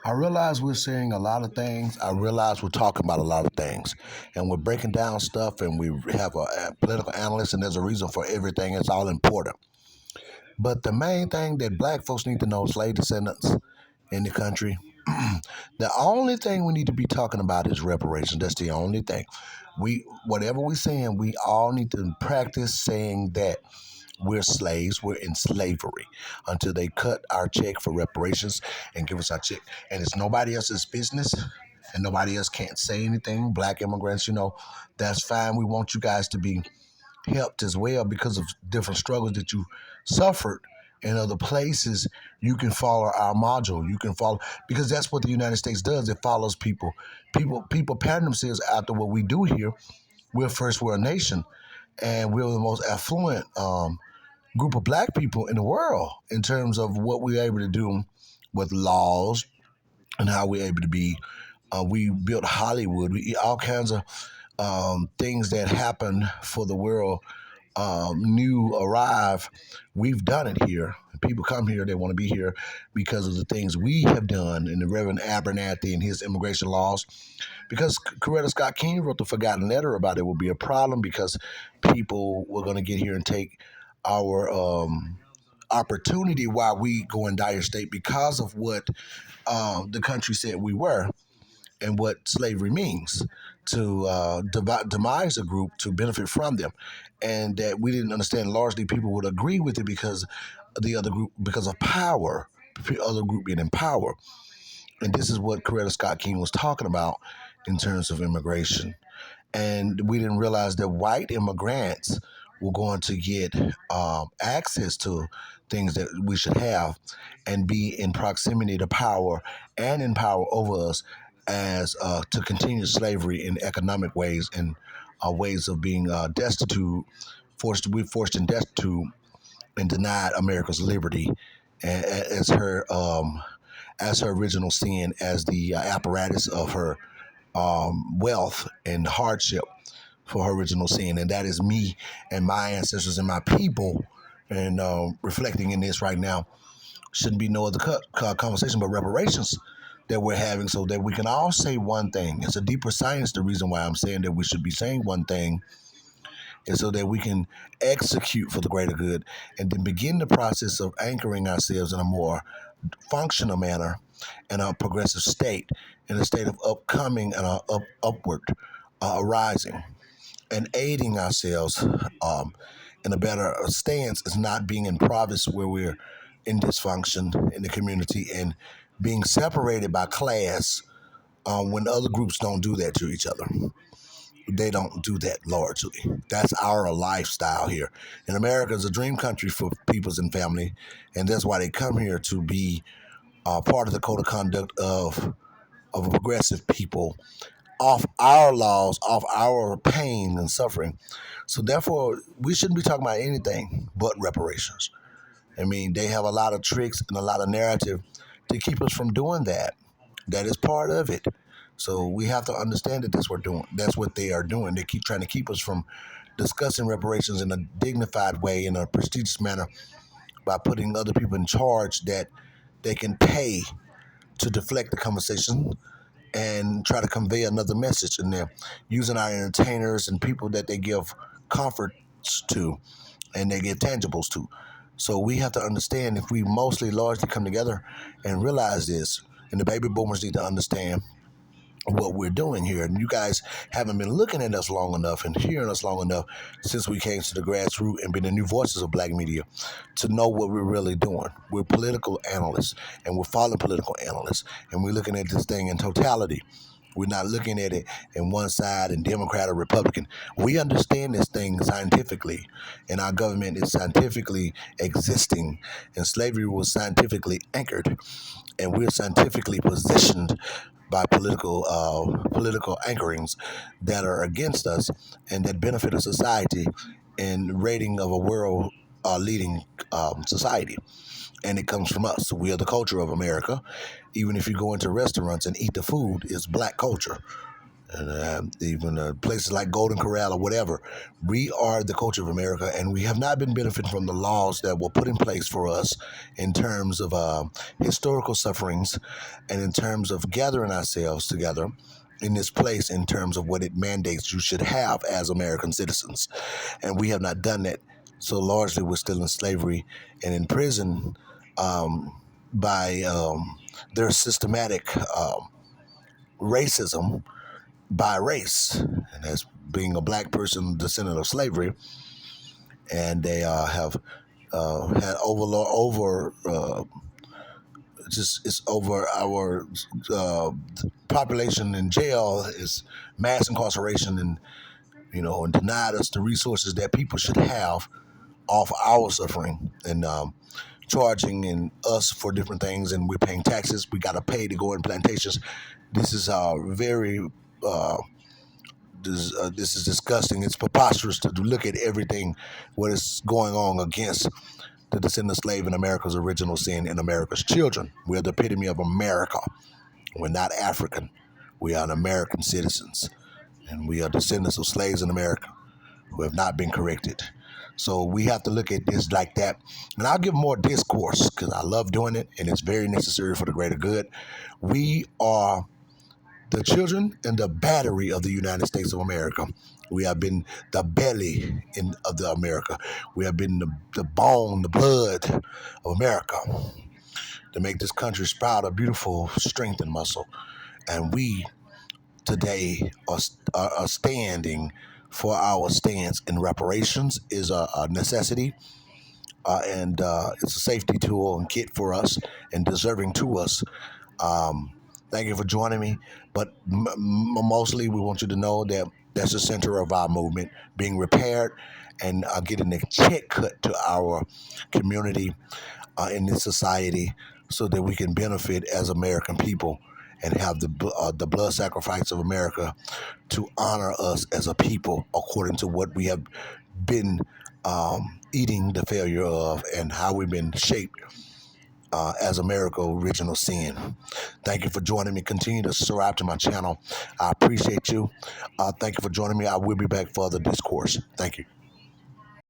I realize we're saying a lot of things. I realize we're talking about a lot of things. And we're breaking down stuff, and we have a political analyst, and there's a reason for everything. It's all important. But the main thing that black folks need to know, slave descendants in the country, the only thing we need to be talking about is reparations. That's the only thing. Whatever we're saying, we all need to practice saying that we're slaves, we're in slavery until they cut our check for reparations and give us our check. And it's nobody else's business, and nobody else can't say anything. Black immigrants, that's fine. We want you guys to be helped as well because of different struggles that you suffered in other places. You can follow our module. You can follow, because that's what the United States does. It follows people. People pattern themselves after what we do here. We're first world nation, and we're the most affluent group of black people in the world in terms of what we're able to do with laws and how we're able to be. We built Hollywood. We all kinds of things that happen for the world. New arrive. We've done it here. People come here, they want to be here because of the things we have done, and the Reverend Abernathy and his immigration laws. Because Coretta Scott King wrote the Forgotten Letter about it would be a problem because people were going to get here and take our opportunity while we go in dire state because of what the country said we were and what slavery means to demise a group to benefit from them, and that we didn't understand. Largely, people would agree with it because the other group, because of power, the other group being in power, and this is what Coretta Scott King was talking about in terms of immigration. And we didn't realize that white immigrants were going to get access to things that we should have and be in proximity to power and in power over us as to continue slavery in economic ways and ways of being destitute, we forced and destitute and denied America's liberty as her original sin, as the apparatus of her wealth and hardship for her original sin, and that is me and my ancestors and my people. And reflecting in this right now, shouldn't be no other conversation but reparations that we're having, so that we can all say one thing. It's a deeper science. The reason why I'm saying that we should be saying one thing is so that we can execute for the greater good, and then begin the process of anchoring ourselves in a more functional manner in a progressive state, in a state of upcoming and upward rising, and aiding ourselves in a better stance is not being in province where we're in dysfunction in the community and being separated by class when other groups don't do that to each other. They don't do that largely. That's our lifestyle here. And America is a dream country for peoples and family, and that's why they come here to be part of the code of conduct of a progressive people, off our laws, off our pain and suffering. So therefore, we shouldn't be talking about anything but reparations. I mean, they have a lot of tricks and a lot of narrative to keep us from doing that. That is part of it. So we have to understand that that's what doing. That's what they are doing. They keep trying to keep us from discussing reparations in a dignified way, in a prestigious manner, by putting other people in charge that they can pay to deflect the conversation and try to convey another message in there, using our entertainers and people that they give comforts to and they give tangibles to. So we have to understand, if we mostly largely come together and realize this, and the baby boomers need to understand what we're doing here. And you guys haven't been looking at us long enough and hearing us long enough since we came to the grassroots and been the new voices of black media to know what we're really doing. We're political analysts, and we're following political analysts, and we're looking at this thing in totality. We're not looking at it in one side and Democrat or Republican. We understand this thing scientifically, and our government is scientifically existing, and slavery was scientifically anchored, and we're scientifically positioned by political anchorings that are against us and that benefit a society and rating of a world leading society. And it comes from us. We are the culture of America. Even if you go into restaurants and eat the food, it's black culture. and even places like Golden Corral or whatever. We are the culture of America, and we have not been benefiting from the laws that were put in place for us in terms of historical sufferings and in terms of gathering ourselves together in this place in terms of what it mandates you should have as American citizens. And we have not done that. So largely we're still in slavery and in prison by their systematic racism by race, and as being a black person descendant of slavery, and they have had over just it's over our uh, population in jail is mass incarceration, and and denied us the resources that people should have off our suffering, and charging and us for different things, and we're paying taxes. We got to pay to go in plantations. This is very this is disgusting. It's preposterous to look at everything what is going on against the descendant slave in America's original sin and America's children. We're the epitome of America. We're not African. We are American citizens, and we are descendants of slaves in America who have not been corrected. So we have to look at this like that. And I'll give more discourse because I love doing it, and it's very necessary for the greater good. We are the children and the battery of the United States of America. We have been the belly of the America. We have been the bone, the blood of America to make this country sprout a beautiful strength and muscle. And we today are standing for our stance in reparations is a necessity, and it's a safety tool and kit for us and deserving to us. Thank you for joining me. But mostly, we want you to know that that's the center of our movement being repaired and getting a check cut to our community in this society so that we can benefit as American people and have the blood sacrifice of America to honor us as a people according to what we have been eating the failure of and how we've been shaped as America original sin. Thank you for joining me. Continue to subscribe to my channel. I appreciate you. Thank you for joining me. I will be back for other discourse. Thank you.